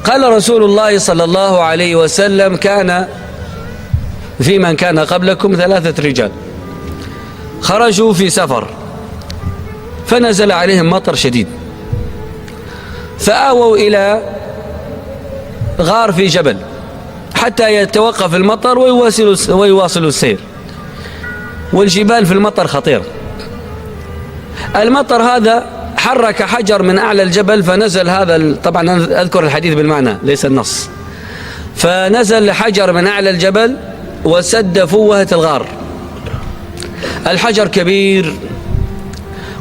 قال رسول الله صلى الله عليه وسلم: كان في من كان قبلكم 3 رجال خرجوا في سفر فنزل عليهم مطر شديد، فآووا إلى غار في جبل حتى يتوقف المطر ويواصلوا السير، والجبال في المطر خطيرة. المطر هذا حرك حجر من أعلى الجبل فنزل هذا، طبعا أنا أذكر الحديث بالمعنى ليس النص، فنزل حجر من أعلى الجبل وسد فوهة الغار. الحجر كبير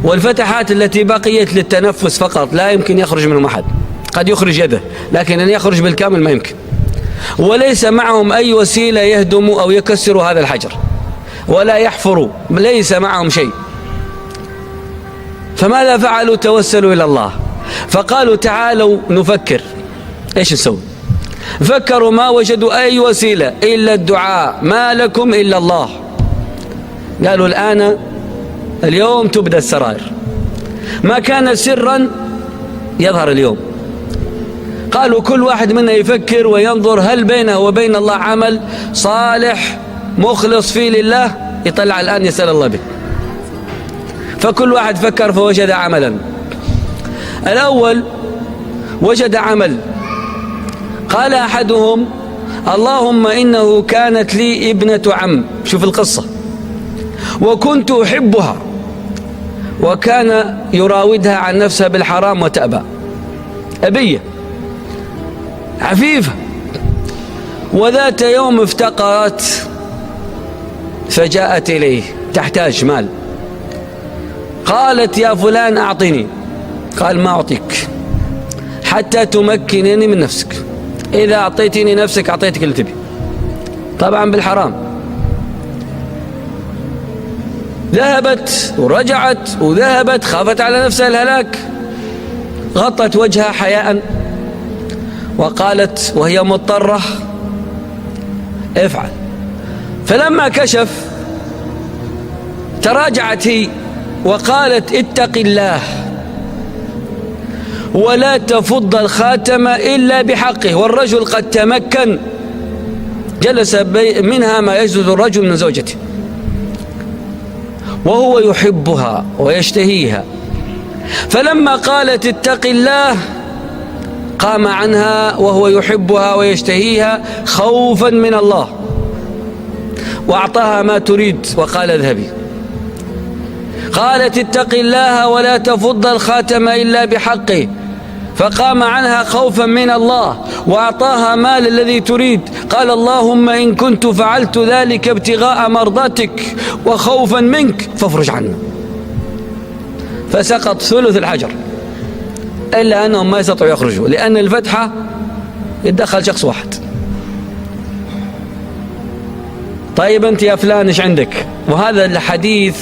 والفتحات التي بقيت للتنفس فقط، لا يمكن يخرج منهم أحد، قد يخرج يده لكن أن يخرج بالكامل ما يمكن، وليس معهم أي وسيلة يهدموا أو يكسروا هذا الحجر ولا يحفروا، ليس معهم شيء. فماذا فعلوا؟ توسلوا إلى الله فقالوا: تعالوا نفكر إيش نسوي. فكروا ما وجدوا أي وسيلة إلا الدعاء، ما لكم إلا الله. قالوا: اليوم تبدأ السرائر، ما كان سرا يظهر اليوم. قالوا كل واحد منا يفكر وينظر هل بينه وبين الله عمل صالح مخلص فيه لله يطلع الآن يسأل الله به. فكل واحد فكر فوجد عملا. الأول وجد عمل، قال أحدهم: اللهم إنه كانت لي ابنة عم، شوف القصة، وكنت أحبها وكان يراودها عن نفسها بالحرام وتأبى، أبية عفيفة، وذات يوم افتقرت فجاءت إليه تحتاج مال، قالت: يا فلان أعطني. قال: ما أعطيك حتى تمكنني من نفسك، إذا أعطيتني نفسك أعطيتك اللي تبي، طبعا بالحرام. ذهبت ورجعت وذهبت، خافت على نفسها الهلاك، غطت وجهها حياء وقالت وهي مضطرة: افعل. فلما كشف تراجعت هي وقالت: اتق الله ولا تفض الخاتم إلا بحقه. والرجل قد تمكن، جلس منها ما يجوز الرجل من زوجته وهو يحبها ويشتهيها، فلما قالت اتق الله قام عنها وهو يحبها ويشتهيها خوفا من الله، وأعطاها ما تريد وقال: اذهبي. قالت: اتق الله ولا تفض الخاتم إلا بحقه، فقام عنها خوفا من الله وأعطاها مال الذي تريد، قال: اللهم إن كنت فعلت ذلك ابتغاء مرضاتك وخوفا منك فافرج عنا. فسقط ثلث الحجر، إلا أنهم ما يستطيعوا يخرجوا لأن الفتحة يتدخل شخص واحد. طيب أنت يا فلان إيش عندك؟ وهذا الحديث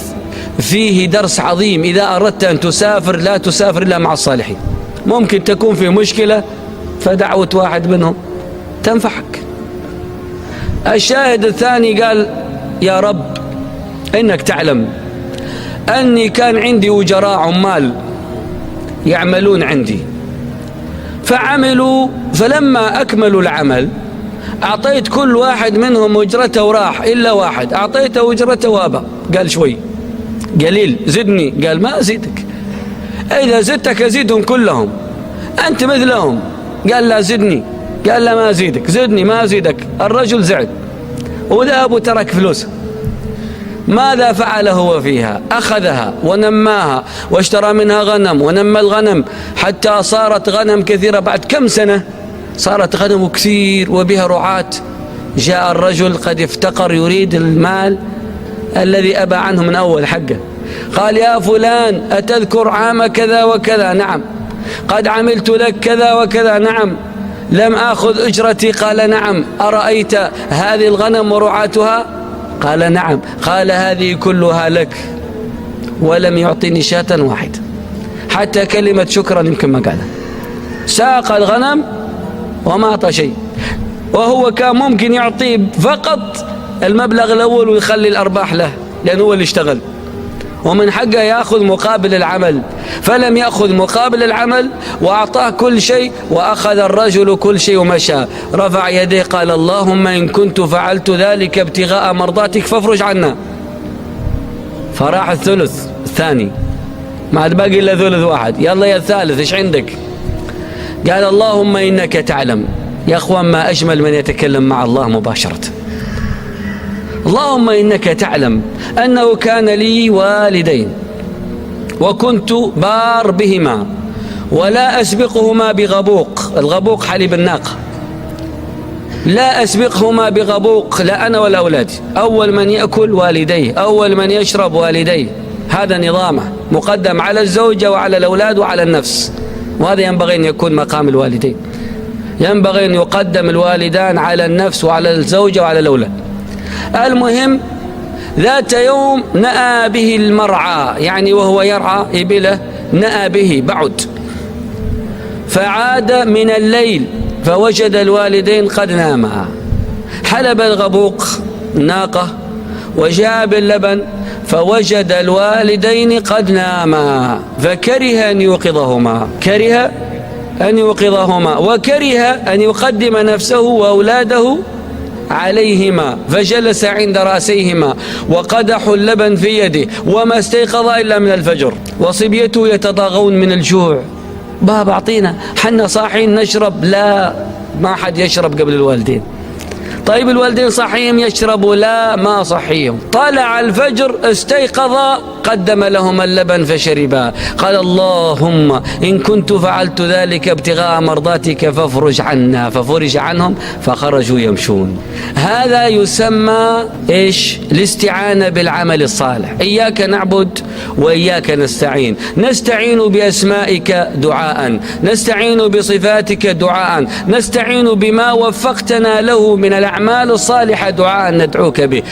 فيه درس عظيم. إذا أردت أن تسافر لا تسافر إلا مع الصالحين، ممكن تكون في مشكلة فدعوة واحد منهم تنفعك. الشاهد الثاني قال: يا رب إنك تعلم أني كان عندي وجراء عمال يعملون عندي فعملوا، فلما أكملوا العمل أعطيت كل واحد منهم أجرته وراح إلا واحد أعطيته أجرته وابى، قال شوي قليل زدني، قال ما أزيدك، إذا زدتك أزيدهم كلهم، أنت مثلهم، قال لا زدني، قال لا ما أزيدك، زدني ما أزيدك. الرجل زعل وذهب وترك فلوسه. ماذا فعل هو فيها؟ أخذها ونماها واشترى منها غنم ونمى الغنم حتى صارت غنم كثيرة. بعد كم سنة صارت غنم كثير وبها رعاة. جاء الرجل قد افتقر يريد المال الذي أبى عنه من أول حقه، قال: يا فلان أتذكر عام كذا وكذا؟ نعم. قد عملت لك كذا وكذا؟ نعم. لم آخذ أجرتي؟ قال: نعم. أرأيت هذه الغنم ورعاتها؟ قال: نعم. قال: هذه كلها لك، ولم يعطيني شاة واحدة، حتى كلمة شكرا يمكن ما قالها. ساق الغنم وما أعطى شيء، وهو كان ممكن يعطيه فقط المبلغ الأول ويخلي الأرباح له لأنه هو اللي اشتغل، ومن حقه يأخذ مقابل العمل. فلم يأخذ مقابل العمل وأعطاه كل شيء، وأخذ الرجل كل شيء ومشى. رفع يديه قال اللهم إن كنت فعلت ذلك ابتغاء مرضاتك فافرج عنا. فراح الثلث الثاني، ما عاد باقي إلا ثلث واحد. يلا يا الثالث إيش عندك؟ قال اللهم إنك تعلم. يا أخوان ما أجمل من يتكلم مع الله مباشرة. اللهم إنك تعلم أنه كان لي والدين وكنت بار بهما ولا أسبقهما بغبوق. الغبوق حليب الناقة. لا أسبقهما بغبوق، لا أنا ولا أولادي. أول من يأكل والديه، أول من يشرب والديه. هذا نظامه مقدم على الزوجة وعلى الأولاد وعلى النفس، وهذا ينبغي أن يكون مقام الوالدين. ينبغي أن يقدم الوالدان على النفس وعلى الزوجة وعلى الأولاد. المهم ذات يوم نأى به المرعى، يعني وهو يرعى إبله نأى به بعد، فعاد من الليل فوجد الوالدين قد ناما. حلب الغبوق الناقة وجاء باللبن فوجد الوالدين قد ناما، فكره أن يوقظهما، كره أن يوقظهما وكره أن يقدم نفسه وأولاده عليهما، فجلس عند رأسيهما وقدح اللبن في يده وما استيقظ إلا من الفجر، وصبيته يتضاغون من الجوع. بابا أعطينا، حنا صاحين نشرب. لا، ما حد يشرب قبل الوالدين. طيب الوالدين صحيهم يشربوا؟ لا، ما صحيهم. طلع الفجر استيقظ قدم لهم اللبن فشربا. قال اللهم إن كنت فعلت ذلك ابتغاء مرضاتك فافرج عنا، ففرج عنهم فخرجوا يمشون. هذا يسمى إيش؟ الاستعانة بالعمل الصالح. إياك نعبد وإياك نستعين. نستعين بأسمائك دعاء، نستعين بصفاتك دعاء، نستعين بما وفقتنا له من الأعمال الصالحة دعاء ندعوك به.